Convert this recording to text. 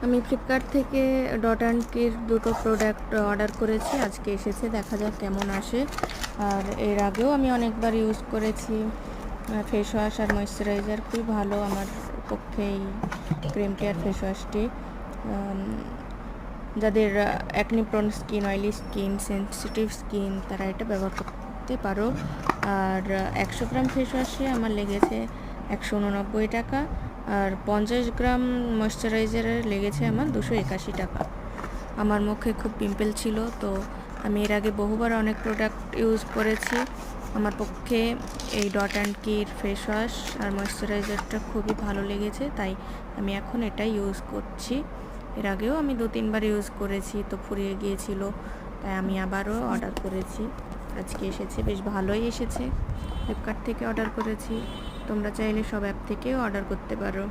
আমি ফ্লিপকার্ট থেকে dot and কির দুটো প্রোডাক্ট অর্ডার করেছি, আজকে এসেছে, দেখা যাক কেমন আসে। আর এর আগেও আমি অনেকবার ইউজ করেছি ফেস ওয়াশ আর ময়েশ্চারাইজার, খুবই ভালো আমার পক্ষে এই ক্রিমটি আর ফেস ওয়াশটি। যাদের acne prone skin, oily skin, sensitive skin, তারা এটা ব্যবহার করতে পারো। আর 100 গ্রাম ফেস ওয়াশে আমার লেগেছে 189 টাকা, আর 50 গ্রাম ময়েশ্চারাইজারের লেগেছে আমার 281 টাকা। আমার মুখে খুব পিম্পল ছিল, তো আমি এর আগে বহুবার অনেক প্রোডাক্ট ইউজ করেছি। আমার পক্ষে এই ডট অ্যান্ড কির ফেস ওয়াশ আর ময়েশ্চারাইজারটা খুবই ভালো লেগেছে, তাই আমি এখন এটাই ইউজ করছি। এর আগেও আমি 2-3 বার ইউজ করেছি, তো ফুরিয়ে গিয়েছিল, তাই আমি আবারও অর্ডার করেছি। আজকে এসেছে, বেশ ভালোই এসেছে। ফ্লিপকার্ট থেকে অর্ডার করেছি, তোমরা চাইলে সব অ্যাপ থেকেও অর্ডার করতে পারো।